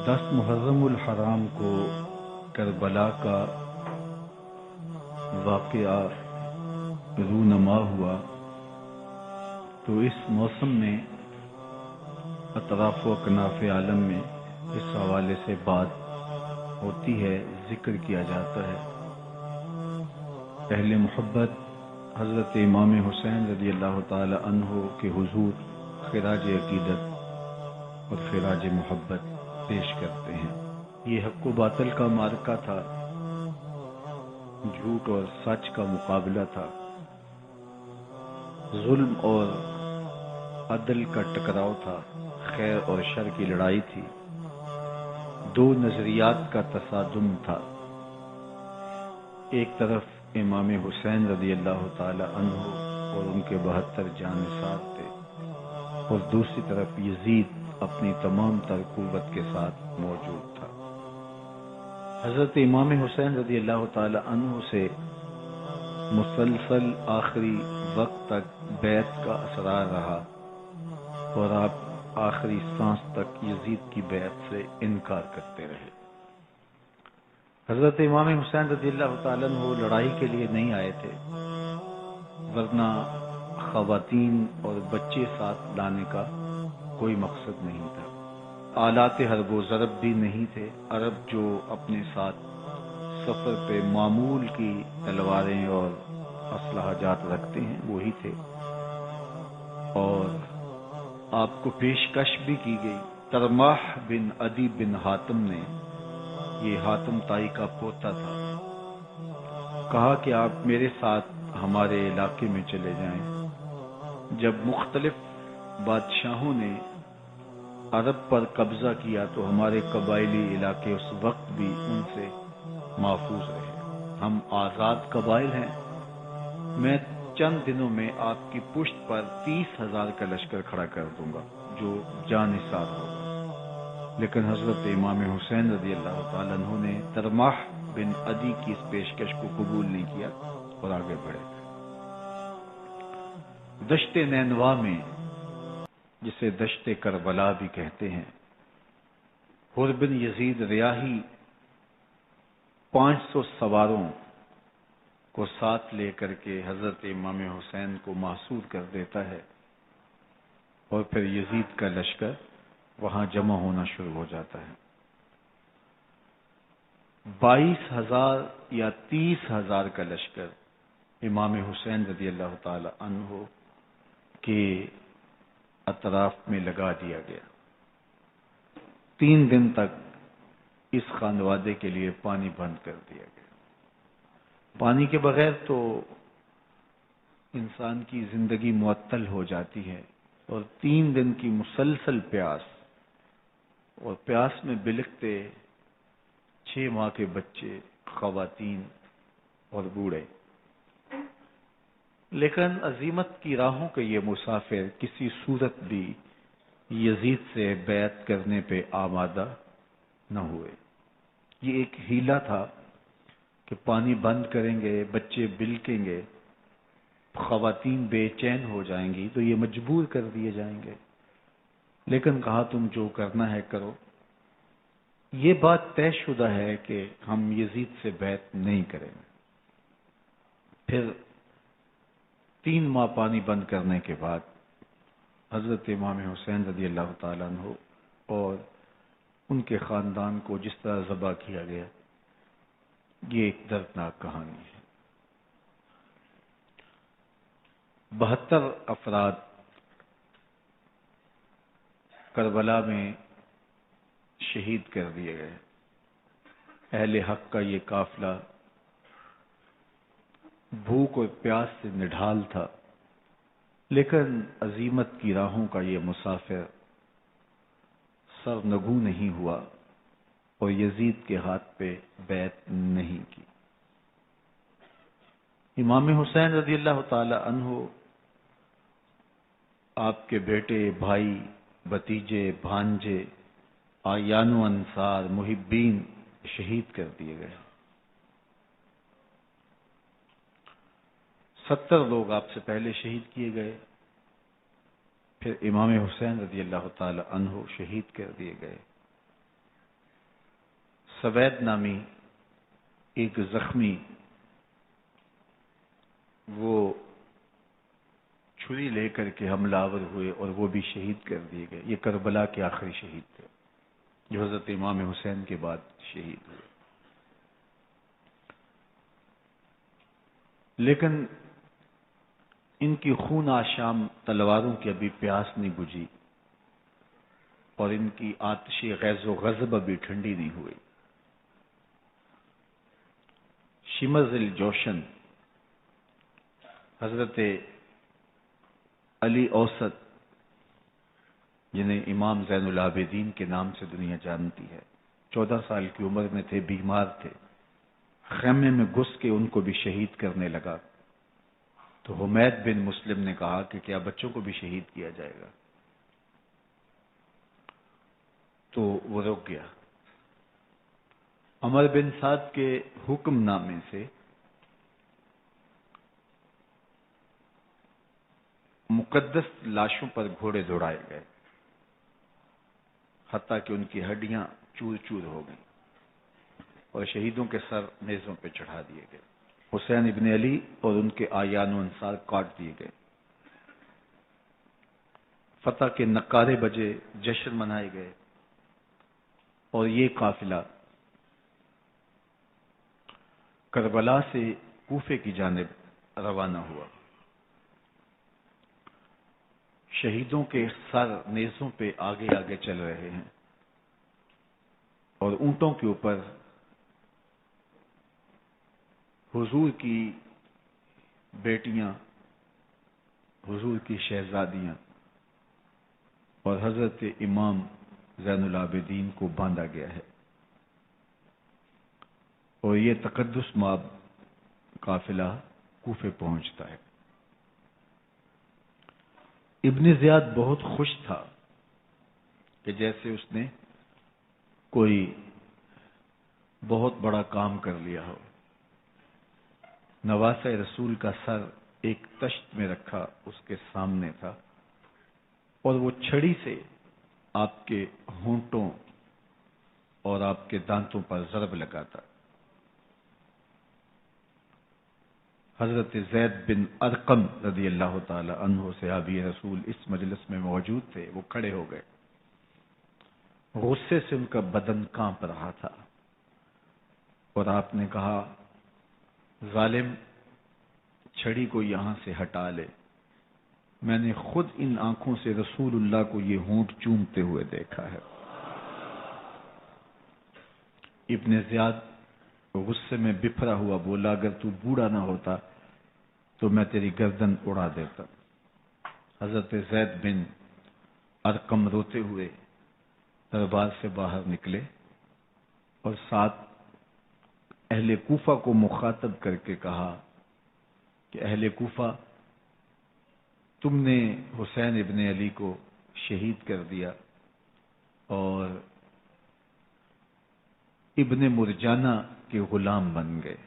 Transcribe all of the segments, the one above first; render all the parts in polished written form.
10 محرم الحرام کو کربلا کا واقعہ رونما ہوا تو اس موسم میں اطراف و اکناف عالم میں اس حوالے سے بات ہوتی ہے، ذکر کیا جاتا ہے۔ اہل محبت حضرت امام حسین رضی اللہ تعالی عنہ کے حضور خراج عقیدت اور خراج محبت پیش کرتے ہیں۔ یہ حق و باطل کا معرکہ تھا، جھوٹ اور سچ کا مقابلہ تھا، ظلم اور عدل کا ٹکراؤ تھا، خیر اور شر کی لڑائی تھی، دو نظریات کا تصادم تھا۔ ایک طرف امام حسین رضی اللہ تعالی عنہ اور ان کے 72 جانثار تھے، اور دوسری طرف یزید اپنی تمام تر قوت کے ساتھ موجود تھا۔ حضرت امام حسین رضی اللہ تعالی عنہ سے مسلسل آخری وقت تک بیعت کا اسرار رہا، اور آپ آخری سانس تک یزید کی بیعت سے انکار کرتے رہے۔ حضرت امام حسین رضی اللہ تعالیٰ عنہ لڑائی کے لیے نہیں آئے تھے، ورنہ خواتین اور بچے ساتھ لانے کا کوئی مقصد نہیں تھا۔ آلات حرب و ضرب بھی نہیں تھے۔ عرب جو اپنے ساتھ سفر پہ معمول کی تلواریں اور اسلحہ جات رکھتے ہیں وہی تھے، اور آپ کو پیشکش بھی کی گئی۔ ترماح بن عدی بن حاتم نے، یہ حاتم تائی کا پوتا تھا، کہا کہ آپ میرے ساتھ ہمارے علاقے میں چلے جائیں۔ جب مختلف بادشاہوں نے عرب پر قبضہ کیا تو ہمارے قبائلی علاقے اس وقت بھی ان سے محفوظ رہے۔ ہم آزاد قبائل ہیں۔ میں چند دنوں میں آپ کی پشت پر 30,000 کا لشکر کھڑا کر دوں گا جو جانثار ہوگا۔ لیکن حضرت امام حسین رضی اللہ تعالیٰ عنہ نے ترماح بن عدی کی اس پیشکش کو قبول نہیں کیا اور آگے بڑھے۔ دشت نینوا میں، جسے دشت کربلا بھی کہتے ہیں، حر بن یزید ریاحی 500 سواروں کو ساتھ لے کر کے حضرت امام حسین کو محصور کر دیتا ہے، اور پھر یزید کا لشکر وہاں جمع ہونا شروع ہو جاتا ہے۔ 22,000 یا 30,000 کا لشکر امام حسین رضی اللہ تعالی عنہ کے اطراف میں لگا دیا گیا۔ 3 دن تک اس خانوادے کے لیے پانی بند کر دیا گیا۔ پانی کے بغیر تو انسان کی زندگی معطل ہو جاتی ہے، اور 3 دن کی مسلسل پیاس، اور پیاس میں بلکتے 6 ماہ کے بچے، خواتین اور بوڑھے۔ لیکن عزیمت کی راہوں کے یہ مسافر کسی صورت بھی یزید سے بیعت کرنے پہ آمادہ نہ ہوئے۔ یہ ایک ہیلا تھا کہ پانی بند کریں گے، بچے بلکیں گے، خواتین بے چین ہو جائیں گی تو یہ مجبور کر دیے جائیں گے۔ لیکن کہا تم جو کرنا ہے کرو۔ یہ بات طے شدہ ہے کہ ہم یزید سے بیعت نہیں کریں گے۔ پھر 3 ماہ پانی بند کرنے کے بعد حضرت امام حسین رضی اللہ تعالیٰ عنہ اور ان کے خاندان کو جس طرح ذبح کیا گیا، یہ ایک دردناک کہانی ہے۔ 72 افراد کربلا میں شہید کر دیے گئے۔ اہل حق کا یہ قافلہ بھوک اور پیاس سے نڈھال تھا، لیکن عزیمت کی راہوں کا یہ مسافر سرنگوں نہیں ہوا اور یزید کے ہاتھ پہ بیعت نہیں کی۔ امام حسین رضی اللہ تعالی عنہ آپ کے بیٹے، بھائی، بھتیجے، بھانجے، اعیان و انصار، محبین شہید کر دیے گئے۔ 70 لوگ آپ سے پہلے شہید کیے گئے، پھر امام حسین رضی اللہ تعالی عنہ شہید کر دیے گئے۔ سوید نامی ایک زخمی وہ چھری لے کر کے حملہ آور ہوئے اور وہ بھی شہید کر دیے گئے. یہ کربلا کے آخری شہید تھے جو حضرت امام حسین کے بعد شہید ہوئے. لیکن ان کی خون آشام تلواروں کی ابھی پیاس نہیں بجھی اور ان کی آتش غیظ و غضب ابھی ٹھنڈی نہیں ہوئی. شمر الجوشن حضرت علی اوسط جنہیں امام زین العابدین کے نام سے دنیا جانتی ہے، 14 سال کی عمر میں تھے، بیمار تھے، خیمے میں گھس کے ان کو بھی شہید کرنے لگا. تو حمید بن مسلم نے کہا کہ کیا بچوں کو بھی شہید کیا جائے گا؟ تو وہ رک گیا. عمر بن سعد کے حکم نامے سے مقدس لاشوں پر گھوڑے دوڑائے گئے، حتیٰ کہ ان کی ہڈیاں چور چور ہو گئیں اور شہیدوں کے سر نیزوں پہ چڑھا دیے گئے. حسین ابن علی اور ان کے آیان و انصار کاٹ دیے گئے. فتح کے نقارے بجے، جشن منائے گئے اور یہ قافلہ کربلا سے کوفے کی جانب روانہ ہوا. شہیدوں کے سر نیزوں پہ آگے آگے چل رہے ہیں اور اونٹوں کے اوپر حضور کی بیٹیاں، حضور کی شہزادیاں اور حضرت امام زین العابدین کو باندھا گیا ہے. اور یہ تقدس مآب قافلہ کوفے پہنچتا ہے. ابن زیاد بہت خوش تھا کہ جیسے اس نے کوئی بہت بڑا کام کر لیا ہو. نواسہ رسول کا سر ایک تشت میں رکھا اس کے سامنے تھا اور وہ چھڑی سے آپ کے ہونٹوں اور آپ کے دانتوں پر ضرب لگاتا. حضرت زید بن ارقم رضی اللہ تعالی عنہ صحابی رسول اس مجلس میں موجود تھے. وہ کھڑے ہو گئے. غصے سے ان کا بدن کانپ رہا تھا اور آپ نے کہا، ظالم، چھڑی کو یہاں سے ہٹا لے. میں نے خود ان آنکھوں سے رسول اللہ کو یہ ہونٹ چومتے ہوئے دیکھا ہے. ابن زیاد غصے میں بفرا ہوا بولا، اگر تو بوڑھا نہ ہوتا تو میں تیری گردن اڑا دیتا. حضرت زید بن ارقم روتے ہوئے دربار سے باہر نکلے اور ساتھ اہل کوفہ کو مخاطب کر کے کہا کہ اہل کوفہ، تم نے حسین ابن علی کو شہید کر دیا اور ابن مرجانہ کے غلام بن گئے.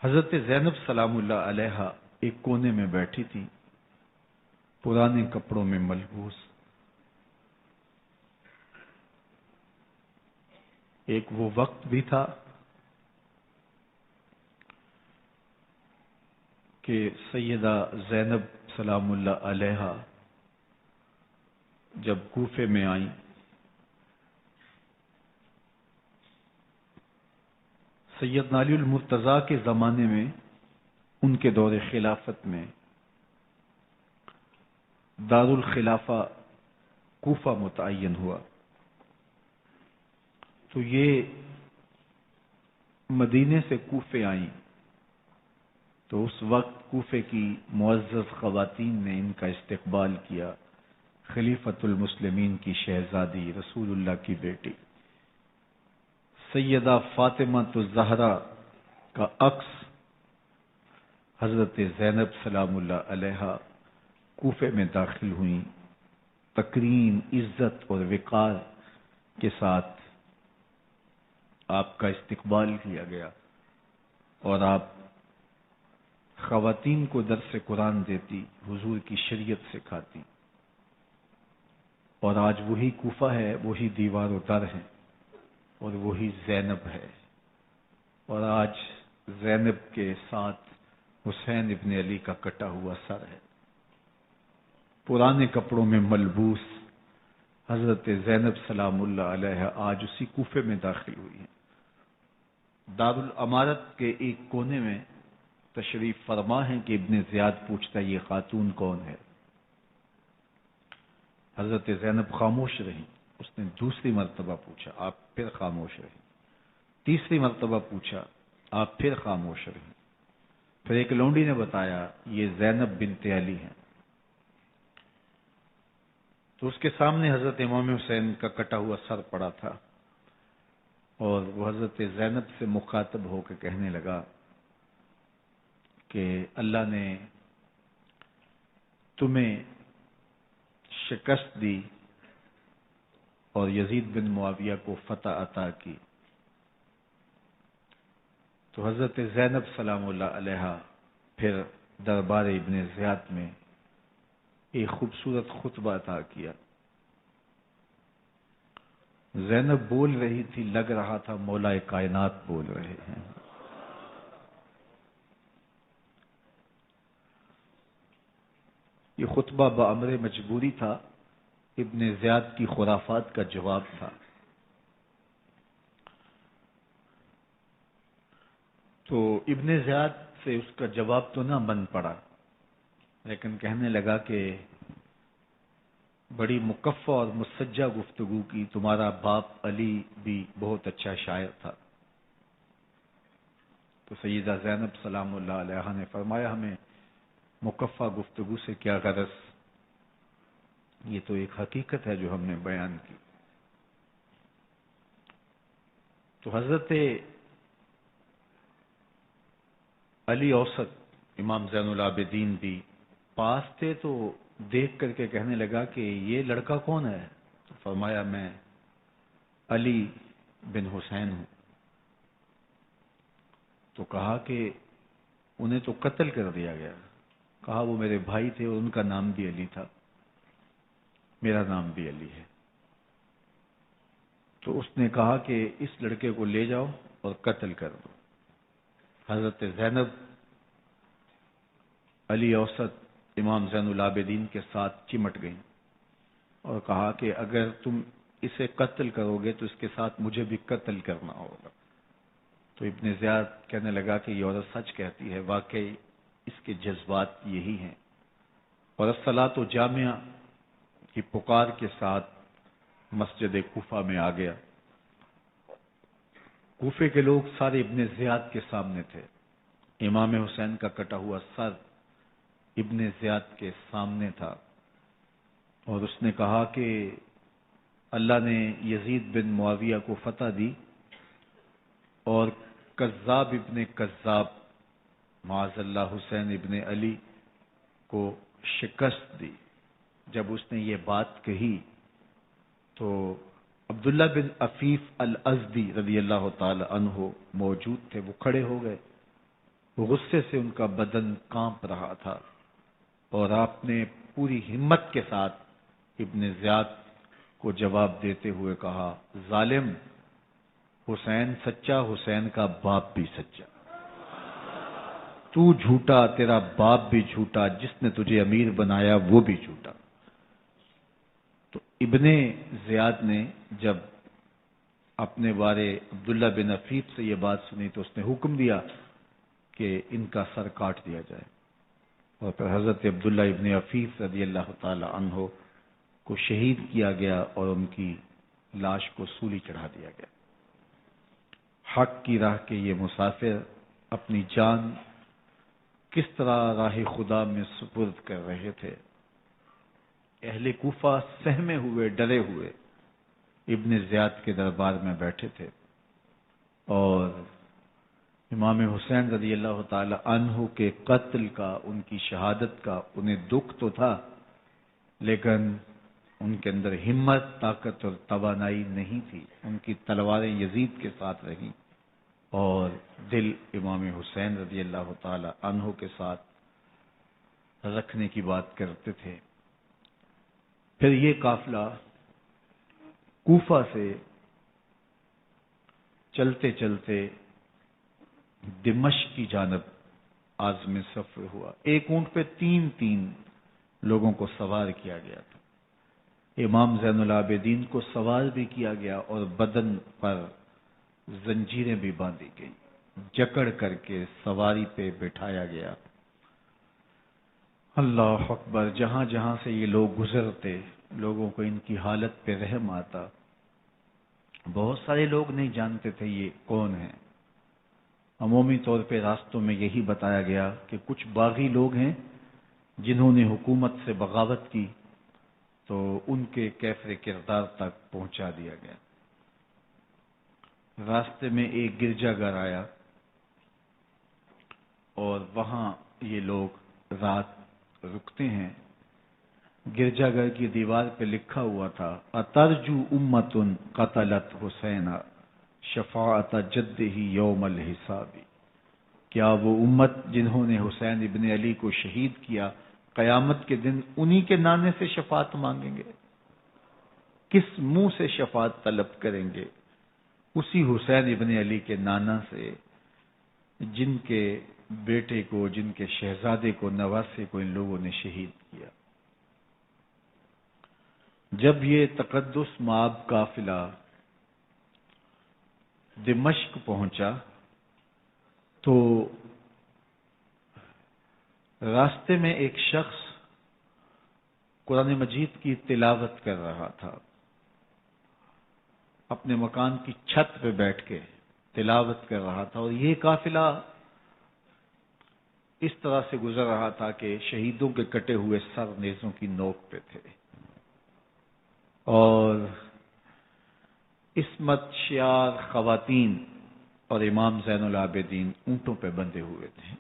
حضرت زینب سلام اللہ علیہا ایک کونے میں بیٹھی تھی، پرانے کپڑوں میں ملبوس. ایک وہ وقت بھی تھا کہ سیدہ زینب سلام اللہ علیہا جب کوفے میں آئیں سیدنا علی المرتضیٰ کے زمانے میں، ان کے دور خلافت میں دارالخلافہ کوفہ متعین ہوا. تو یہ مدینے سے کوفے آئیں تو اس وقت کوفے کی معزز خواتین نے ان کا استقبال کیا. خلیفۃ المسلمین کی شہزادی، رسول اللہ کی بیٹی سیدہ فاطمہ الزہرا کا عکس حضرت زینب سلام اللہ علیہا کوفے میں داخل ہوئیں. تکریم، عزت اور وقار کے ساتھ آپ کا استقبال کیا گیا اور آپ خواتین کو درس قرآن دیتی، حضور کی شریعت سکھاتی اور آج وہی کوفہ ہے، وہی دیوار و در ہے، اور وہی زینب ہے، اور آج زینب کے ساتھ حسین ابن علی کا کٹا ہوا سر ہے۔ پرانے کپڑوں میں ملبوس حضرت زینب سلام اللہ علیہ آج اسی کوفے میں داخل ہوئی ہیں۔ دارالامارت کے ایک کونے میں تشریف فرما ہے کہ ابن زیاد پوچھتا ہے یہ خاتون کون ہے؟ حضرت زینب خاموش رہی۔ اس نے دوسری مرتبہ پوچھا، آپ پھر خاموش رہی۔ تیسری مرتبہ پوچھا، آپ پھر خاموش رہی۔ پھر ایک لونڈی نے بتایا یہ زینب بنت علی ہیں۔ تو اس کے سامنے حضرت امام حسین کا کٹا ہوا سر پڑا تھا، اور وہ حضرت زینب سے مخاطب ہو کے کہنے لگا کہ اللہ نے تمہیں شکست دی اور یزید بن معاویہ کو فتح عطا کی۔ تو حضرت زینب سلام اللہ علیہ پھر دربار ابن زیاد میں ایک خوبصورت خطبہ عطا کیا۔ زینب بول رہی تھی، لگ رہا تھا مولا کائنات بول رہے ہیں۔ یہ خطبہ بامر مجبوری تھا، ابن زیاد کی خرافات کا جواب تھا۔ تو ابن زیاد سے اس کا جواب تو نہ بن پڑا، لیکن کہنے لگا کہ بڑی مکفہ اور مسجع گفتگو کی، تمہارا باپ علی بھی بہت اچھا شاعر تھا۔ تو سیدہ زینب سلام اللہ علیہ نے فرمایا ہمیں مکفہ گفتگو سے کیا غرض، یہ تو ایک حقیقت ہے جو ہم نے بیان کی۔ تو حضرت علی اوسط امام زین العابدین بھی پاس تھے، تو دیکھ کر کے کہنے لگا کہ یہ لڑکا کون ہے؟ تو فرمایا میں علی بن حسین ہوں۔ تو کہا کہ انہیں تو قتل کر دیا گیا۔ کہا وہ میرے بھائی تھے اور ان کا نام بھی علی تھا، میرا نام بھی علی ہے۔ تو اس نے کہا کہ اس لڑکے کو لے جاؤ اور قتل کر دو۔ حضرت زینب علی اوسط امام زین العابدین کے ساتھ چمٹ گئیں اور کہا کہ اگر تم اسے قتل کرو گے تو اس کے ساتھ مجھے بھی قتل کرنا ہوگا۔ تو ابن زیاد کہنے لگا کہ یہ عورت سچ کہتی ہے، واقعی اس کے جذبات یہی ہیں۔ اور الصلاۃ جامعہ کی پکار کے ساتھ مسجد کوفہ میں آ گیا۔ کوفے کے لوگ سارے ابن زیاد کے سامنے تھے۔ امام حسین کا کٹا ہوا سر ابن زیاد کے سامنے تھا، اور اس نے کہا کہ اللہ نے یزید بن معاویہ کو فتح دی اور کذاب ابن کذاب معاذ اللہ حسین ابن علی کو شکست دی۔ جب اس نے یہ بات کہی تو عبداللہ بن عفیف الازدی رضی اللہ تعالی عنہ موجود تھے، وہ کھڑے ہو گئے۔ غصے سے ان کا بدن کانپ رہا تھا، اور آپ نے پوری ہمت کے ساتھ ابن زیاد کو جواب دیتے ہوئے کہا، ظالم، حسین سچا، حسین کا باپ بھی سچا، تو جھوٹا، تیرا باپ بھی جھوٹا، جس نے تجھے امیر بنایا وہ بھی جھوٹا۔ تو ابن زیاد نے جب اپنے بارے عبداللہ بن عفیف سے یہ بات سنی تو اس نے حکم دیا کہ ان کا سر کاٹ دیا جائے، اور پھر حضرت عبداللہ ابن عفیف رضی اللہ تعالی عنہ کو شہید کیا گیا اور ان کی لاش کو سولی چڑھا دیا گیا۔ حق کی راہ کے یہ مسافر اپنی جان کس طرح راہ خدا میں سپرد کر رہے تھے۔ اہل کوفہ سہمے ہوئے، ڈرے ہوئے ابن زیاد کے دربار میں بیٹھے تھے، اور امام حسین رضی اللہ تعالی عنہ کے قتل کا، ان کی شہادت کا انہیں دکھ تو تھا، لیکن ان کے اندر ہمت، طاقت اور توانائی نہیں تھی۔ ان کی تلواریں یزید کے ساتھ رہیں اور دل امام حسین رضی اللہ تعالی عنہ کے ساتھ رکھنے کی بات کرتے تھے۔ پھر یہ قافلہ کوفہ سے چلتے چلتے دمشق کی جانب عازم سفر ہوا. ایک اونٹ پہ تین لوگوں کو سوار کیا گیا تھا. امام زین العابدین کو سوار بھی کیا گیا اور بدن پر زنجیریں بھی باندھی گئیں. جکڑ کر کے سواری پہ بٹھایا گیا. اللہ اکبر. جہاں جہاں سے یہ لوگ گزرتے لوگوں کو ان کی حالت پہ رحم آتا. بہت سارے لوگ نہیں جانتے تھے یہ کون ہیں. عمومی طور پہ راستوں میں یہی بتایا گیا کہ کچھ باغی لوگ ہیں جنہوں نے حکومت سے بغاوت کی تو ان کے کیفر کردار تک پہنچا دیا گیا. راستے میں ایک گرجا گھر آیا اور وہاں یہ لوگ رات رکتے ہیں. گرجا گھر کی دیوار پہ لکھا ہوا تھا اترجو امت قتلت حسین شفاعت جدہ یوم الحساب. کیا وہ امت جنہوں نے حسین ابن علی کو شہید کیا قیامت کے دن انہی کے نانے سے شفاعت مانگیں گے؟ کس منہ سے شفاعت طلب کریں گے؟ اسی حسین ابن علی کے نانا سے جن کے بیٹے کو، جن کے شہزادے کو، نواسے کو ان لوگوں نے شہید کیا. جب یہ تقدس مآب قافلہ دمشق پہنچا تو راستے میں ایک شخص قرآن مجید کی تلاوت کر رہا تھا. اپنے مکان کی چھت پہ بیٹھ کے تلاوت کر رہا تھا اور یہ قافلہ اس طرح سے گزر رہا تھا کہ شہیدوں کے کٹے ہوئے سر نیزوں کی نوک پہ تھے اور عصمت شیار خواتین اور امام زین العابدین اونٹوں پہ بندھے ہوئے تھے.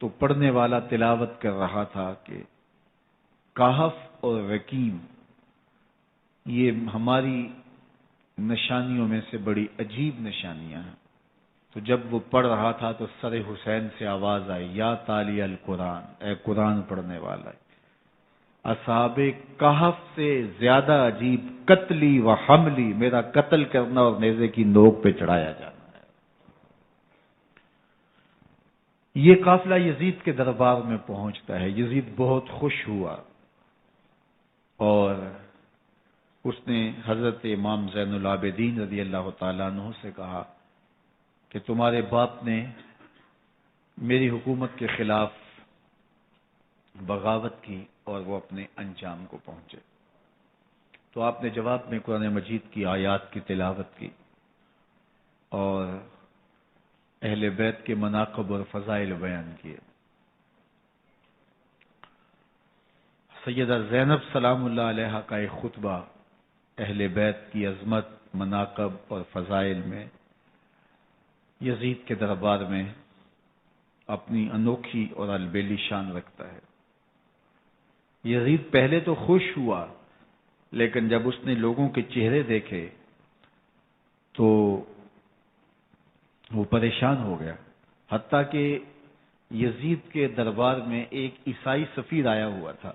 تو پڑھنے والا تلاوت کر رہا تھا کہ کہف اور رقیم یہ ہماری نشانیوں میں سے بڑی عجیب نشانیاں ہیں. تو جب وہ پڑھ رہا تھا تو سر حسین سے آواز آئی یا تالی القرآن، اے قرآن پڑھنے والا. اصحاب کہف سے زیادہ عجیب قتلی و حملی، میرا قتل کرنا اور نیزے کی نوک پہ چڑھایا جانا ہے. یہ قافلہ یزید کے دربار میں پہنچتا ہے. یزید بہت خوش ہوا اور اس نے حضرت امام زین العابدین رضی اللہ تعالیٰ عنہ سے کہا کہ تمہارے باپ نے میری حکومت کے خلاف بغاوت کی اور وہ اپنے انجام کو پہنچے. تو آپ نے جواب میں قرآن مجید کی آیات کی تلاوت کی اور اہل بیت کے مناقب اور فضائل بیان کیے. سیدہ زینب سلام اللہ علیہا کا ایک خطبہ اہل بیت کی عظمت، مناقب اور فضائل میں یزید کے دربار میں اپنی انوکھی اور البیلی شان رکھتا ہے. یزید پہلے تو خوش ہوا لیکن جب اس نے لوگوں کے چہرے دیکھے تو وہ پریشان ہو گیا. حتیٰ کہ یزید کے دربار میں ایک عیسائی سفیر آیا ہوا تھا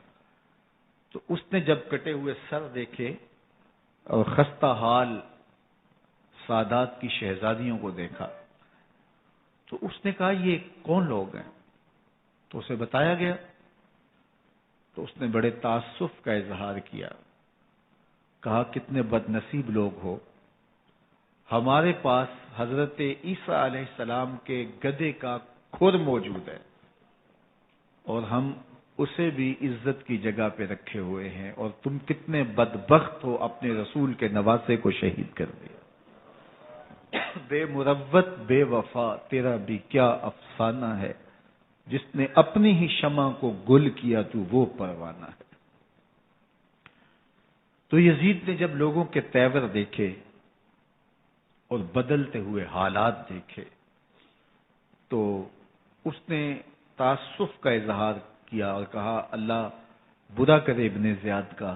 تو اس نے جب کٹے ہوئے سر دیکھے اور خستہ حال سادات کی شہزادیوں کو دیکھا تو اس نے کہا یہ کون لوگ ہیں؟ تو اسے بتایا گیا تو اس نے بڑے تعصف کا اظہار کیا. کہا کتنے بد نصیب لوگ ہو، ہمارے پاس حضرت عیسیٰ علیہ السلام کے گدھے کا کھر موجود ہے اور ہم اسے بھی عزت کی جگہ پہ رکھے ہوئے ہیں، اور تم کتنے بدبخت ہو اپنے رسول کے نواسے کو شہید کر دیا. بے مروت بے وفا تیرا بھی کیا افسانہ ہے، جس نے اپنی ہی شمع کو گل کیا تو وہ پروانہ ہے. تو یزید نے جب لوگوں کے تیور دیکھے اور بدلتے ہوئے حالات دیکھے تو اس نے تعصف کا اظہار کیا اور کہا اللہ برا کرے ابن زیاد کا،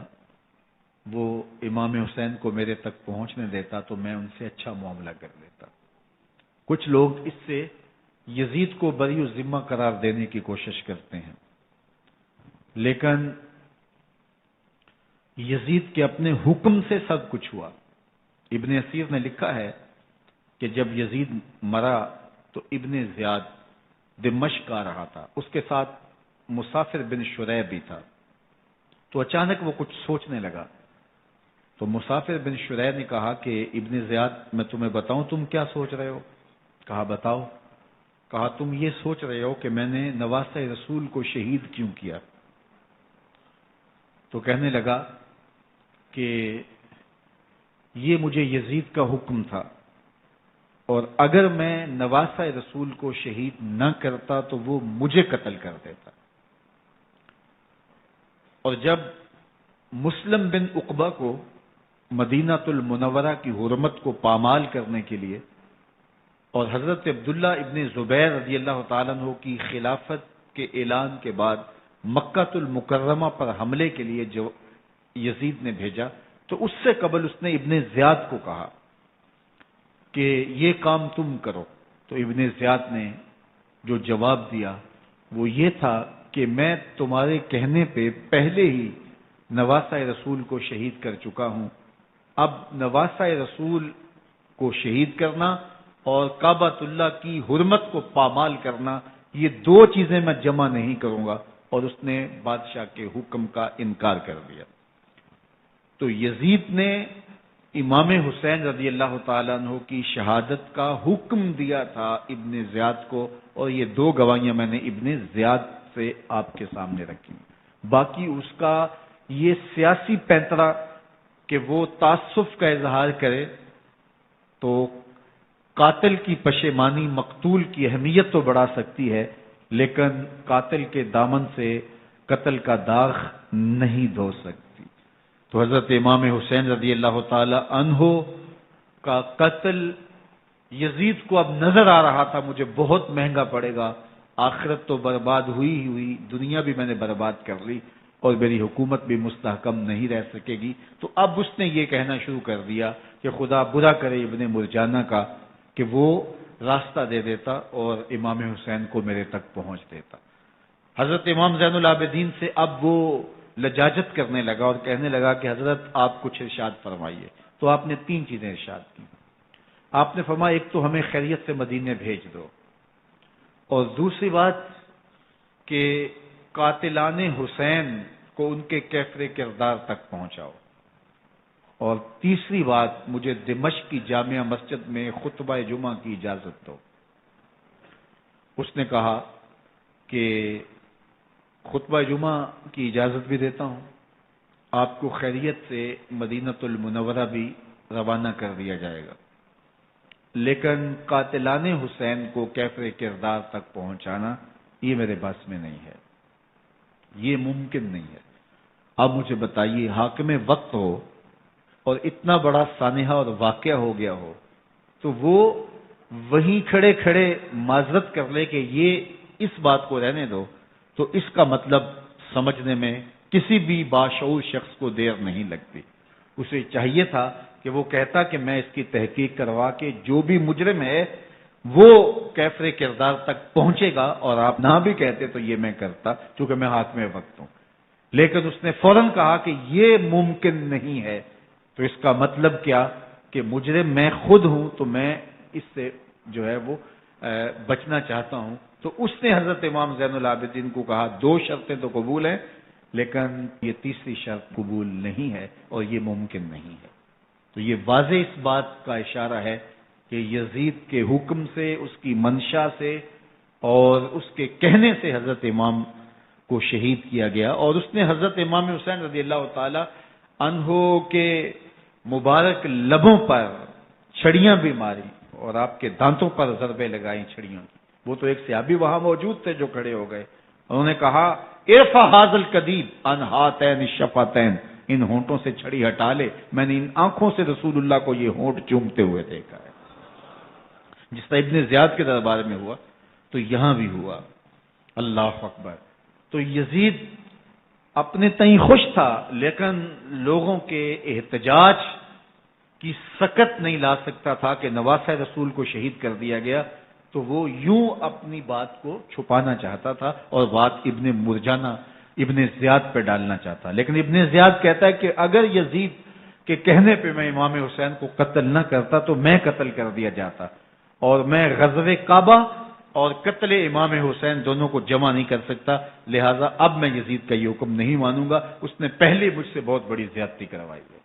وہ امام حسین کو میرے تک پہنچنے دیتا تو میں ان سے اچھا معاملہ کر لیتا. کچھ لوگ اس سے یزید کو بری و ذمہ قرار دینے کی کوشش کرتے ہیں لیکن یزید کے اپنے حکم سے سب کچھ ہوا۔ ابن اسیر نے لکھا ہے کہ جب یزید مرا تو ابن زیاد دمشق آ رہا تھا، اس کے ساتھ مسافر بن شریح بھی تھا، تو اچانک وہ کچھ سوچنے لگا۔ تو مسافر بن شریح نے کہا کہ ابن زیاد میں تمہیں بتاؤں تم کیا سوچ رہے ہو؟ کہا بتاؤ۔ کہا تم یہ سوچ رہے ہو کہ میں نے نواسہ رسول کو شہید کیوں کیا؟ تو کہنے لگا کہ یہ مجھے یزید کا حکم تھا، اور اگر میں نواسہ رسول کو شہید نہ کرتا تو وہ مجھے قتل کر دیتا۔ اور جب مسلم بن عقبہ کو مدینہ المنورہ کی حرمت کو پامال کرنے کے لیے اور حضرت عبداللہ ابن زبیر رضی اللہ تعالیٰ عنہ کی خلافت کے اعلان کے بعد مکہ المکرمہ پر حملے کے لیے جو یزید نے بھیجا، تو اس سے قبل اس نے ابن زیاد کو کہا کہ یہ کام تم کرو۔ تو ابن زیاد نے جو جواب دیا وہ یہ تھا کہ میں تمہارے کہنے پہ پہلے ہی نواسہ رسول کو شہید کر چکا ہوں، اب نواسہ رسول کو شہید کرنا اور کعبۃ اللہ کی حرمت کو پامال کرنا، یہ دو چیزیں میں جمع نہیں کروں گا، اور اس نے بادشاہ کے حکم کا انکار کر دیا۔ تو یزید نے امام حسین رضی اللہ تعالیٰ عنہ کی شہادت کا حکم دیا تھا ابن زیاد کو، اور یہ دو گواہیاں میں نے ابن زیاد سے آپ کے سامنے رکھی۔ باقی اس کا یہ سیاسی پینترا کہ وہ تعصب کا اظہار کرے، تو قاتل کی پشیمانی مقتول کی اہمیت تو بڑھا سکتی ہے، لیکن قاتل کے دامن سے قتل کا داغ نہیں دھو سکتی۔ تو حضرت امام حسین رضی اللہ تعالی عنہ کا قتل یزید کو اب نظر آ رہا تھا مجھے بہت مہنگا پڑے گا، آخرت تو برباد ہوئی ہی ہوئی، دنیا بھی میں نے برباد کر لی، اور میری حکومت بھی مستحکم نہیں رہ سکے گی۔ تو اب اس نے یہ کہنا شروع کر دیا کہ خدا برا کرے ابن مرجانہ کا کہ وہ راستہ دے دیتا اور امام حسین کو میرے تک پہنچ دیتا۔ حضرت امام زین العابدین سے اب وہ لجاجت کرنے لگا اور کہنے لگا کہ حضرت آپ کچھ ارشاد فرمائیے۔ تو آپ نے تین چیزیں ارشاد کی۔ آپ نے فرمایا ایک تو ہمیں خیریت سے مدینے بھیج دو، اور دوسری بات کہ قاتلان حسین کو ان کے کیفر کردار تک پہنچاؤ، اور تیسری بات مجھے دمشق کی جامعہ مسجد میں خطبہ جمعہ کی اجازت دو۔ اس نے کہا کہ خطبہ جمعہ کی اجازت بھی دیتا ہوں، آپ کو خیریت سے مدینہ المنورہ بھی روانہ کر دیا جائے گا، لیکن قاتلان حسین کو کیفر کردار تک پہنچانا یہ میرے بس میں نہیں ہے، یہ ممکن نہیں ہے۔ اب مجھے بتائیے، حاکم وقت ہو اور اتنا بڑا سانحہ اور واقعہ ہو گیا ہو، تو وہ وہیں کھڑے کھڑے معذرت کر لے کہ یہ اس بات کو رہنے دو، تو اس کا مطلب سمجھنے میں کسی بھی باشعور شخص کو دیر نہیں لگتی۔ اسے چاہیے تھا کہ وہ کہتا کہ میں اس کی تحقیق کروا کے جو بھی مجرم ہے وہ کیفر کردار تک پہنچے گا، اور آپ نہ بھی کہتے تو یہ میں کرتا چونکہ میں حاکم وقت ہوں۔ لیکن اس نے فوراً کہا کہ یہ ممکن نہیں ہے، تو اس کا مطلب کیا کہ مجرم میں خود ہوں، تو میں اس سے جو ہے وہ بچنا چاہتا ہوں۔ تو اس نے حضرت امام زین العابدین کو کہا دو شرطیں تو قبول ہیں، لیکن یہ تیسری شرط قبول نہیں ہے اور یہ ممکن نہیں ہے۔ تو یہ واضح اس بات کا اشارہ ہے کہ یزید کے حکم سے، اس کی منشا سے اور اس کے کہنے سے حضرت امام کو شہید کیا گیا، اور اس نے حضرت امام حسین رضی اللہ تعالی عنہ کے مبارک لبوں پر چھڑیاں بھی ماری اور آپ کے دانتوں پر ضربیں لگائیں چھڑیوں کی۔ وہ تو ایک صحابی وہاں موجود تھے جو کھڑے ہو گئے، انہوں نے کہا ارفع ھذا القدید عن ھاتین الشفتین، ان ہونٹوں سے چھڑی ہٹا لے، میں نے ان آنکھوں سے رسول اللہ کو یہ ہونٹ چومتے ہوئے دیکھا ہے۔ جس طرح ابن زیاد کے دربار میں ہوا تو یہاں بھی ہوا۔ اللہ اکبر۔ تو یزید اپنے تئیں خوش تھا، لیکن لوگوں کے احتجاج کی سکت نہیں لا سکتا تھا کہ نواسہ رسول کو شہید کر دیا گیا، تو وہ یوں اپنی بات کو چھپانا چاہتا تھا، اور بات ابن مرجانہ ابن زیاد پہ ڈالنا چاہتا، لیکن ابن زیاد کہتا ہے کہ اگر یزید کے کہنے پہ میں امام حسین کو قتل نہ کرتا تو میں قتل کر دیا جاتا، اور میں غزوہ کعبہ اور قتل امام حسین دونوں کو جمع نہیں کر سکتا، لہٰذا اب میں یزید کا یہ حکم نہیں مانوں گا، اس نے پہلے مجھ سے بہت بڑی زیادتی کروائی ہے۔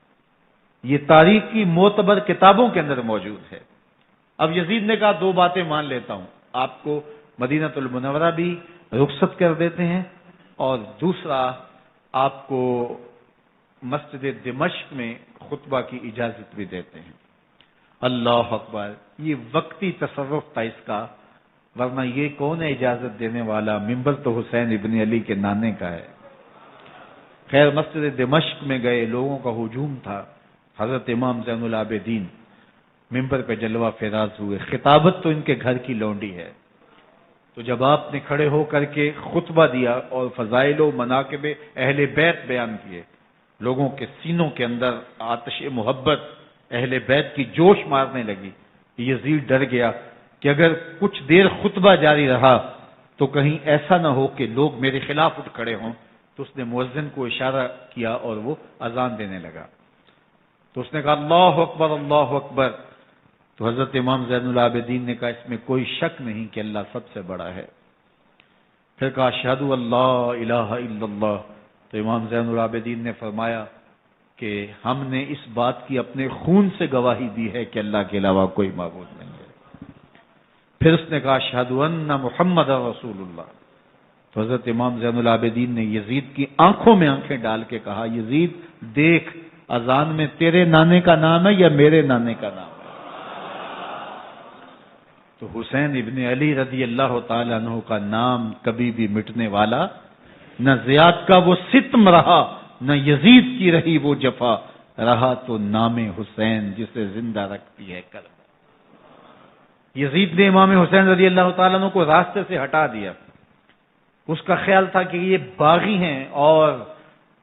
یہ تاریخ کی معتبر کتابوں کے اندر موجود ہے۔ اب یزید نے کہا دو باتیں مان لیتا ہوں، آپ کو مدینہ المنورہ بھی رخصت کر دیتے ہیں، اور دوسرا آپ کو مسجد دمشق میں خطبہ کی اجازت بھی دیتے ہیں۔ اللہ اکبر، یہ وقتی تصرف تھا اس کا، ورنہ یہ کون ہے اجازت دینے والا؟ ممبر تو حسین ابن علی کے نانے کا ہے۔ خیر، مسجد دمشق میں گئے، لوگوں کا ہجوم تھا، حضرت امام زین العابدین ممبر پہ جلوہ فراز ہوئے، خطابت تو ان کے گھر کی لونڈی ہے، تو جب آپ نے کھڑے ہو کر کے خطبہ دیا اور فضائل و مناقب اہل بیت بیان کیے، لوگوں کے سینوں کے اندر آتش محبت اہل بیت کی جوش مارنے لگی۔ یزید ڈر گیا کہ اگر کچھ دیر خطبہ جاری رہا تو کہیں ایسا نہ ہو کہ لوگ میرے خلاف اٹھ کھڑے ہوں، تو اس نے مؤذن کو اشارہ کیا اور وہ اذان دینے لگا، تو اس نے کہا اللہ اکبر اللہ اکبر، تو حضرت امام زین العابدین نے کہا اس میں کوئی شک نہیں کہ اللہ سب سے بڑا ہے۔ پھر کہا اشہد اللہ الہ الا اللہ، تو امام زین العابدین نے فرمایا کہ ہم نے اس بات کی اپنے خون سے گواہی دی ہے کہ اللہ کے علاوہ کوئی معبود نہیں ہے۔ پھر اس نے کہا اشہد ان محمد رسول اللہ، تو حضرت امام زین العابدین نے یزید کی آنکھوں میں آنکھیں ڈال کے کہا یزید دیکھ، اذان میں تیرے نانے کا نام ہے یا میرے نانے کا نام ہے؟ تو حسین ابن علی رضی اللہ تعالیٰ عنہ کا نام کبھی بھی مٹنے والا نہ، زیاد کا وہ ستم رہا نہ یزید کی رہی وہ جفا، رہا تو نام حسین جسے زندہ رکھتی ہے کرب۔ یزید نے امام حسین رضی اللہ تعالیٰ عنہ کو راستے سے ہٹا دیا، اس کا خیال تھا کہ یہ باغی ہیں اور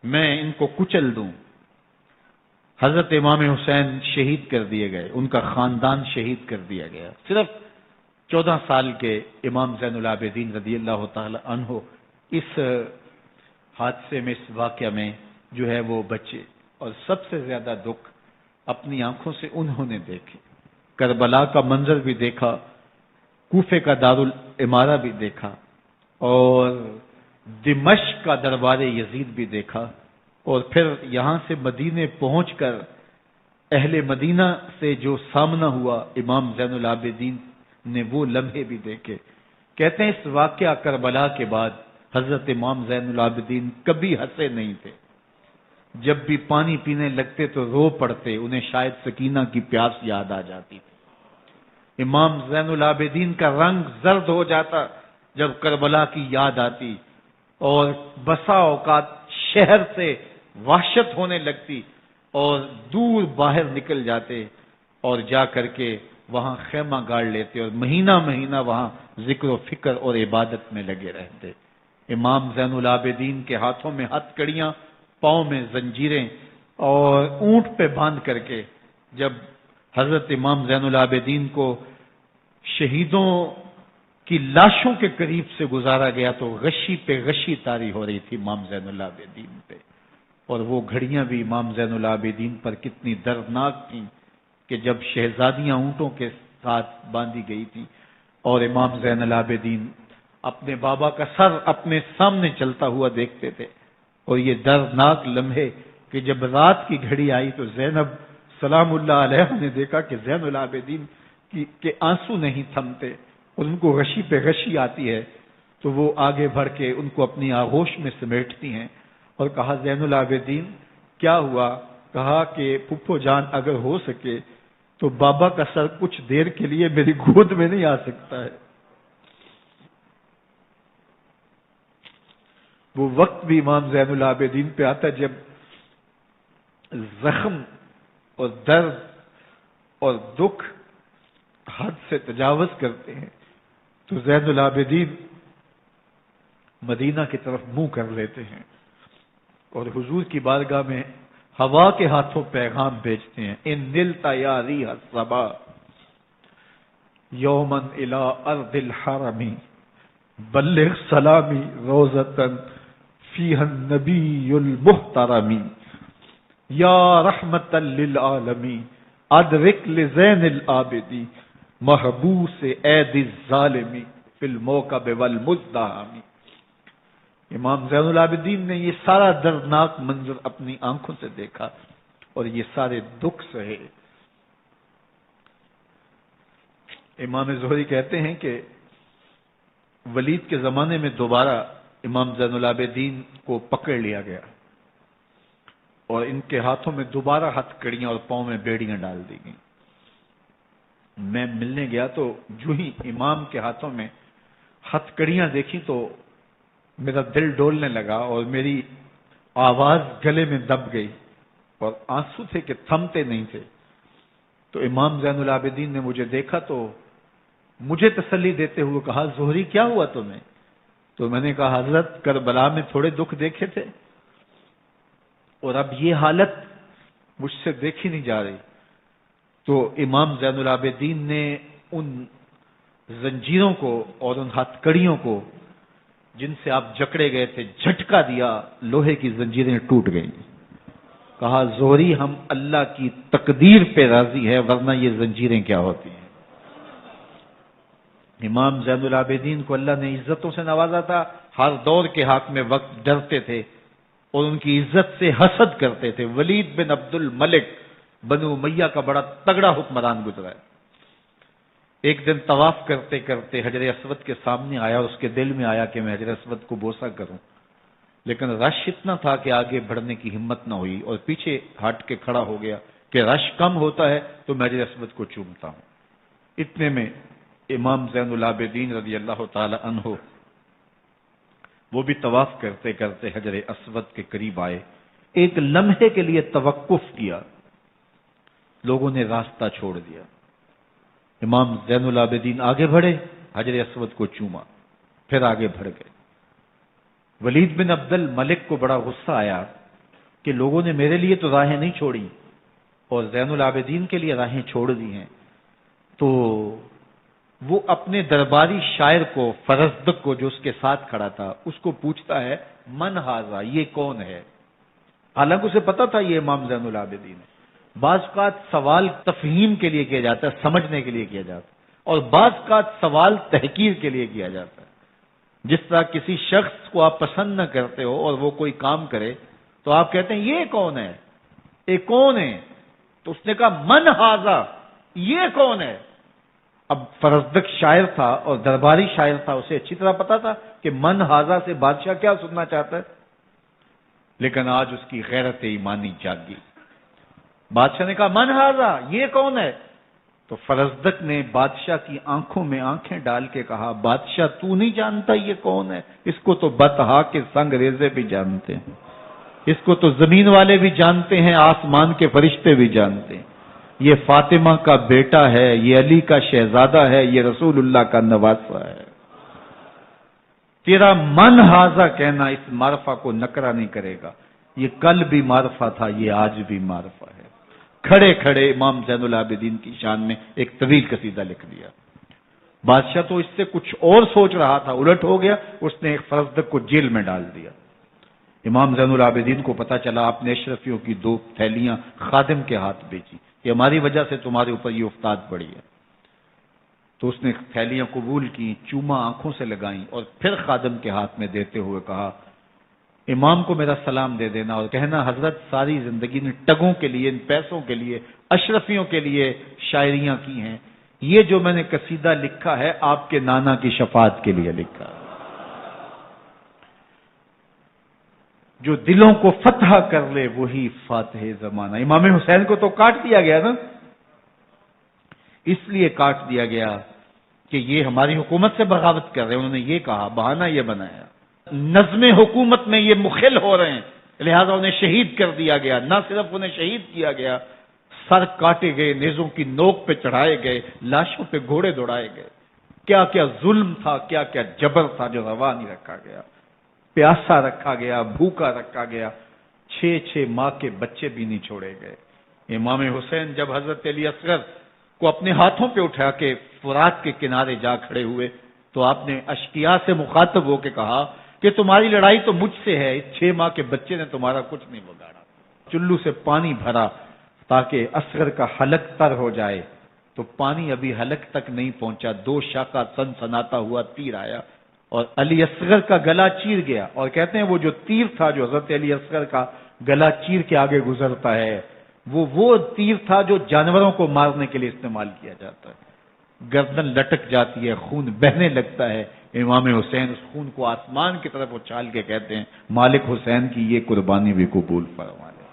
میں ان کو کچل دوں۔ حضرت امام حسین شہید کر دیے گئے، ان کا خاندان شہید کر دیا گیا۔ صرف 14 سال کے امام زین العابدین رضی اللہ تعالی عنہ اس حادثے میں، اس واقعہ میں جو ہے وہ بچے، اور سب سے زیادہ دکھ اپنی آنکھوں سے انہوں نے دیکھے، کربلا کا منظر بھی دیکھا، کوفے کا دارالعمارہ بھی دیکھا، اور دمشق کا دربار یزید بھی دیکھا، اور پھر یہاں سے مدینے پہنچ کر اہل مدینہ سے جو سامنا ہوا امام زین العابدین نے وہ لمحے بھی دیکھے۔ کہتے ہیں اس واقعہ کربلا کے بعد حضرت امام زین العابدین کبھی ہنسے نہیں تھے، جب بھی پانی پینے لگتے تو رو پڑتے، انہیں شاید سکینہ کی پیاس یاد آ جاتی تھی۔ امام زین العابدین کا رنگ زرد ہو جاتا جب کربلا کی یاد آتی، اور بسا اوقات شہر سے وحشت ہونے لگتی اور دور باہر نکل جاتے اور جا کر کے وہاں خیمہ گاڑ لیتے اور مہینہ مہینہ وہاں ذکر و فکر اور عبادت میں لگے رہتے۔ امام زین العابدین کے ہاتھوں میں ہتھ کڑیاں، پاؤں میں زنجیریں، اور اونٹ پہ باندھ کر کے جب حضرت امام زین العابدین کو شہیدوں کی لاشوں کے قریب سے گزارا گیا تو غشی پہ غشی طاری ہو رہی تھی امام زین العابدین پہ، اور وہ گھڑیاں بھی امام زین العابدین پر کتنی دردناک تھیں کہ جب شہزادیاں اونٹوں کے ساتھ باندھی گئی تھی اور امام زین العابدین اپنے بابا کا سر اپنے سامنے چلتا ہوا دیکھتے تھے، اور یہ دردناک لمحے کہ جب رات کی گھڑی آئی تو زینب سلام اللہ علیہ نے دیکھا کہ زین العابدین کے آنسو نہیں تھمتے اور ان کو غشی پہ غشی آتی ہے، تو وہ آگے بڑھ کے ان کو اپنی آغوش میں سمیٹتی ہیں اور کہا زین العابدین کیا ہوا؟ کہا کہ پھپھو جان اگر ہو سکے تو بابا کا سر کچھ دیر کے لیے میری گود میں نہیں آ سکتا ہے۔ وہ وقت بھی امام زین العابدین پہ آتا جب زخم اور درد اور دکھ حد سے تجاوز کرتے ہیں تو زین العابدین مدینہ کی طرف منہ کر لیتے ہیں اور حضور کی بارگاہ میں ہوا کے ہاتھوں پیغام بھیجتے ہیں، ان نلت یا ریح الصبا یوما الی ارض الحرم بلغ سلامی روزتن فیہا النبی المحترم یا رحمت للعالمین ادرک لزین العابدی محبوس عید الظالمی فی الموکب والمزدحم۔ امام زین العابدین نے یہ سارا دردناک منظر اپنی آنکھوں سے دیکھا اور یہ سارے دکھ سہے۔ امام زہری کہتے ہیں کہ ولید کے زمانے میں دوبارہ امام زین العابدین کو پکڑ لیا گیا اور ان کے ہاتھوں میں دوبارہ ہتھ کڑیاں اور پاؤں میں بیڑیاں ڈال دی گئیں۔ میں ملنے گیا تو جو ہی امام کے ہاتھوں میں ہتھ کڑیاں دیکھی تو میرا دل ڈولنے لگا اور میری آواز گلے میں دب گئی اور آنسو تھے کہ تھمتے نہیں تھے۔ تو امام زین العابدین نے مجھے دیکھا تو مجھے تسلی دیتے ہوئے کہا، زہری کیا ہوا تمہیں؟ تو میں نے کہا، حضرت کربلا میں تھوڑے دکھ دیکھے تھے اور اب یہ حالت مجھ سے دیکھی نہیں جا رہی۔ تو امام زین العابدین نے ان زنجیروں کو اور ان ہتھ کڑیوں کو جن سے آپ جکڑے گئے تھے جھٹکا دیا، لوہے کی زنجیریں ٹوٹ گئیں۔ کہا، زہری ہم اللہ کی تقدیر پہ راضی ہے ورنہ یہ زنجیریں کیا ہوتی ہیں۔ امام زین العابدین کو اللہ نے عزتوں سے نوازا تھا، ہر دور کے حاکم وقت ڈرتے تھے اور ان کی عزت سے حسد کرتے تھے۔ ولید بن عبد الملک بنو امیہ کا بڑا تگڑا حکمران گزرا ہے۔ ایک دن طواف کرتے کرتے حجر اسود کے سامنے آیا اور اس کے دل میں آیا کہ میں حجر اسود کو بوسہ کروں، لیکن رش اتنا تھا کہ آگے بڑھنے کی ہمت نہ ہوئی اور پیچھے ہٹ کے کھڑا ہو گیا کہ رش کم ہوتا ہے تو میں حجر اسود کو چومتا ہوں۔ اتنے میں امام زین العابدین رضی اللہ تعالی عنہ وہ بھی طواف کرتے کرتے حجر اسود کے قریب آئے، ایک لمحے کے لیے توقف کیا، لوگوں نے راستہ چھوڑ دیا۔ امام زین العابدین آگے بڑھے، حجر اسود کو چوما، پھر آگے بڑھ گئے۔ ولید بن عبد الملک کو بڑا غصہ آیا کہ لوگوں نے میرے لیے تو راہیں نہیں چھوڑی اور زین العابدین کے لیے راہیں چھوڑ دی ہیں۔ تو وہ اپنے درباری شاعر کو، فرزدق کو جو اس کے ساتھ کھڑا تھا، اس کو پوچھتا ہے، من ھذا، یہ کون ہے؟ حالانکہ اسے پتا تھا یہ امام زین العابدین ہے۔ بعض اوقات سوال تفہیم کے لیے کیا جاتا ہے، سمجھنے کے لیے کیا جاتا ہے، اور بعض اوقات سوال تحقیر کے لیے کیا جاتا ہے۔ جس طرح کسی شخص کو آپ پسند نہ کرتے ہو اور وہ کوئی کام کرے تو آپ کہتے ہیں یہ کون ہے، یہ کون ہے؟ تو اس نے کہا من ھذا، یہ کون ہے؟ اب فرزدق شاعر تھا اور درباری شاعر تھا، اسے اچھی طرح پتا تھا کہ من ھذا سے بادشاہ کیا سننا چاہتا ہے، لیکن آج اس کی غیرت ایمانی جاگی۔ بادشاہ نے کہا من ھذا، یہ کون ہے؟ تو فرزدق نے بادشاہ کی آنکھوں میں آنکھیں ڈال کے کہا، بادشاہ تو نہیں جانتا یہ کون ہے؟ اس کو تو بطحا کے سنگ ریزے بھی جانتے ہیں، اس کو تو زمین والے بھی جانتے ہیں، آسمان کے فرشتے بھی جانتے ہیں۔ یہ فاطمہ کا بیٹا ہے، یہ علی کا شہزادہ ہے، یہ رسول اللہ کا نواسہ ہے۔ تیرا من ھذا کہنا اس معرفہ کو نکرا نہیں کرے گا، یہ کل بھی معرفہ تھا، یہ آج بھی معرفہ ہے۔ کھڑے کھڑے امام زین العابدین کی شان میں ایک طویل قصیدہ لکھ دیا۔ بادشاہ تو اس سے کچھ اور سوچ رہا تھا، الٹ ہو گیا، اس نے ایک فرزدق کو جیل میں ڈال دیا۔ امام زین العابدین کو پتا چلا آپ نے اشرفیوں کی 2 تھیلیاں خادم کے ہاتھ بیچی کہ ہماری وجہ سے تمہارے اوپر یہ افتاد پڑی ہے۔ تو اس نے تھیلیاں قبول کی، چوما آنکھوں سے لگائیں اور پھر خادم کے ہاتھ میں دیتے ہوئے کہا، امام کو میرا سلام دے دینا اور کہنا حضرت ساری زندگی نے ٹگوں کے لیے، ان پیسوں کے لیے، اشرفیوں کے لیے شاعریاں کی ہیں، یہ جو میں نے قصیدہ لکھا ہے آپ کے نانا کی شفاعت کے لیے لکھا ہے۔ جو دلوں کو فتح کر لے وہی فاتح زمانہ۔ امام حسین کو تو کاٹ دیا گیا نا، اس لیے کاٹ دیا گیا کہ یہ ہماری حکومت سے بغاوت کر رہے ہیں، انہوں نے یہ کہا، بہانہ یہ بنایا، نظم حکومت میں یہ مخل ہو رہے ہیں، لہذا انہیں شہید کر دیا گیا۔ نہ صرف انہیں شہید کیا گیا، سر کاٹے گئے، نیزوں کی نوک پہ چڑھائے گئے، لاشوں پہ گھوڑے دوڑائے گئے۔ کیا کیا ظلم تھا، کیا کیا جبر تھا جو روا نہیں رکھا گیا۔ پیاسا رکھا گیا، بھوکا رکھا گیا، 6 ماہ کے بچے بھی نہیں چھوڑے گئے۔ امام حسین جب حضرت علی اصغر کو اپنے ہاتھوں پہ اٹھا کے فرات کے کنارے جا کھڑے ہوئے تو آپ نے اشقیاء سے مخاطب ہو کے کہا کہ تمہاری لڑائی تو مجھ سے ہے، اس 6 ماہ کے بچے نے تمہارا کچھ نہیں بگاڑا۔ چلو سے پانی بھرا تاکہ اصغر کا حلق تر ہو جائے، تو پانی ابھی حلق تک نہیں پہنچا، 2 شاخہ سنسناتا ہوا تیر آیا اور علی اصغر کا گلا چیر گیا۔ اور کہتے ہیں وہ جو تیر تھا جو حضرت علی اصغر کا گلا چیر کے آگے گزرتا ہے، وہ تیر تھا جو جانوروں کو مارنے کے لیے استعمال کیا جاتا ہے۔ گردن لٹک جاتی ہے، خون بہنے لگتا ہے۔ امام حسین اس خون کو آسمان کی طرف اچھال کے کہتے ہیں مالک حسین کی یہ قربانی بھی قبول فرما لے۔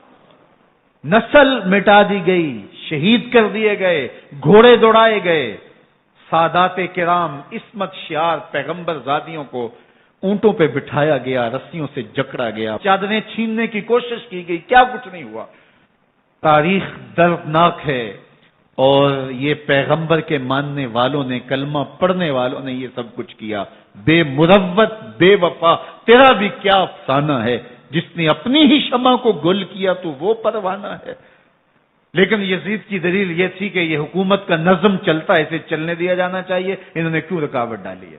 نسل مٹا دی گئی، شہید کر دیے گئے، گھوڑے دوڑائے گئے، سادات کرام عصمت شعار پیغمبر زادیوں کو اونٹوں پہ بٹھایا گیا، رسیوں سے جکڑا گیا، چادریں چھیننے کی کوشش کی گئی، کیا کچھ نہیں ہوا۔ تاریخ دردناک ہے، اور یہ پیغمبر کے ماننے والوں نے، کلمہ پڑھنے والوں نے یہ سب کچھ کیا۔ بے مروت، بے وفا، تیرا بھی کیا افسانہ ہے، جس نے اپنی ہی شمع کو گل کیا تو وہ پروانہ ہے۔ لیکن یزید کی دلیل یہ تھی کہ یہ حکومت کا نظم چلتا ہے، اسے چلنے دیا جانا چاہیے، انہوں نے کیوں رکاوٹ ڈالی ہے،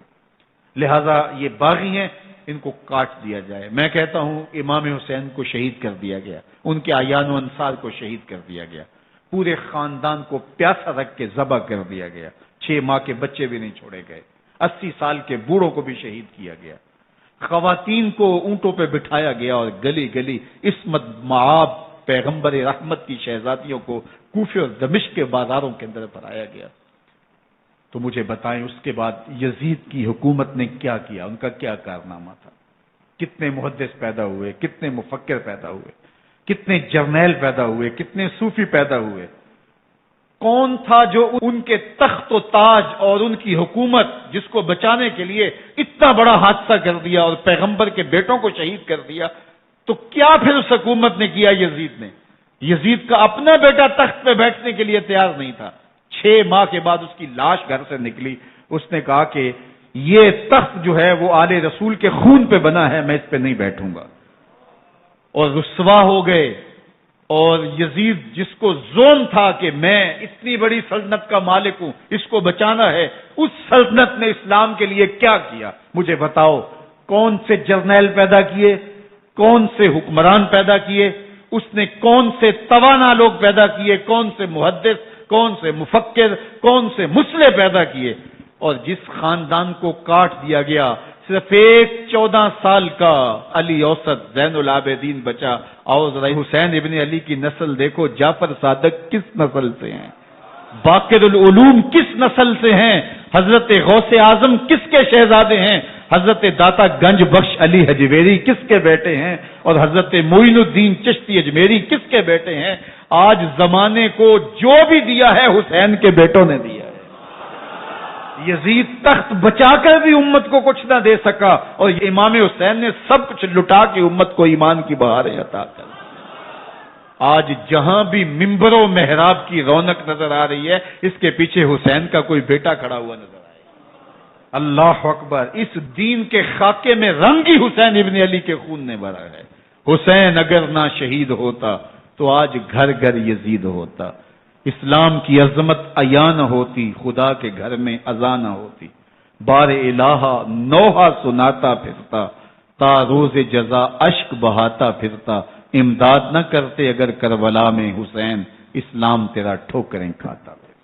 لہذا یہ باغی ہیں، ان کو کاٹ دیا جائے۔ میں کہتا ہوں امام حسین کو شہید کر دیا گیا، ان کے اعیان و انصار کو شہید کر دیا گیا، پورے خاندان کو پیاسا رکھ کے ذبح کر دیا گیا، 6 ماہ کے بچے بھی نہیں چھوڑے گئے، 80 سال کے بوڑھوں کو بھی شہید کیا گیا، خواتین کو اونٹوں پہ بٹھایا گیا اور گلی گلی عصمت معاب پیغمبر رحمت کی شہزادیوں کو کوفے اور دمشق کے بازاروں کے اندر بھرایا گیا۔ تو مجھے بتائیں اس کے بعد یزید کی حکومت نے کیا کیا، ان کا کیا کارنامہ تھا؟ کتنے محدث پیدا ہوئے، کتنے مفکر پیدا ہوئے، کتنے جرنیل پیدا ہوئے، کتنے صوفی پیدا ہوئے؟ کون تھا جو ان کے تخت و تاج اور ان کی حکومت جس کو بچانے کے لیے اتنا بڑا حادثہ کر دیا اور پیغمبر کے بیٹوں کو شہید کر دیا؟ تو کیا پھر اس حکومت نے کیا یزید نے؟ یزید کا اپنا بیٹا تخت پہ بیٹھنے کے لیے تیار نہیں تھا۔ 6 ماہ کے بعد اس کی لاش گھر سے نکلی، اس نے کہا کہ یہ تخت جو ہے وہ آل رسول کے خون پہ بنا ہے، میں اس پہ نہیں بیٹھوں گا، اور رسوا ہو گئے۔ اور یزید جس کو زوم تھا کہ میں اتنی بڑی سلطنت کا مالک ہوں، اس کو بچانا ہے، اس سلطنت نے اسلام کے لیے کیا کیا؟ مجھے بتاؤ، کون سے جرنیل پیدا کیے، کون سے حکمران پیدا کیے، اس نے کون سے توانا لوگ پیدا کیے، کون سے محدث، کون سے مفکر، کون سے مسلح پیدا کیے؟ اور جس خاندان کو کاٹ دیا گیا، صرف ایک 14 سال کا علی اوسط زین العابدین بچا۔ اور ذرا حسین ابن علی کی نسل دیکھو، جعفر صادق کس نسل سے ہیں، باقر العلوم کس نسل سے ہیں، حضرت غوث اعظم کس کے شہزادے ہیں، حضرت داتا گنج بخش علی حجویری کس کے بیٹے ہیں، اور حضرت معین الدین چشتی اجمیری کس کے بیٹے ہیں؟ آج زمانے کو جو بھی دیا ہے حسین کے بیٹوں نے دیا ہے۔ یزید تخت بچا کر بھی امت کو کچھ نہ دے سکا، اور امام حسین نے سب کچھ لٹا کے امت کو ایمان کی بہاریں عطا کر۔ آج جہاں بھی ممبر و محراب کی رونق نظر آ رہی ہے، اس کے پیچھے حسین کا کوئی بیٹا کھڑا ہوا نظر آئے۔ اللہ اکبر! اس دین کے خاکے میں رنگ ہی حسین ابن علی کے خون نے بھرا ہے۔ حسین اگر نہ شہید ہوتا تو آج گھر گھر یزید ہوتا، اسلام کی عظمت عیاں نہ ہوتی، خدا کے گھر میں اذان نہ ہوتی، بار الہ نوحہ سناتا پھرتا، تا روز جزا اشک بہاتا پھرتا، امداد نہ کرتے اگر کربلا میں حسین، اسلام تیرا ٹھوکریں کھاتا پھرتا۔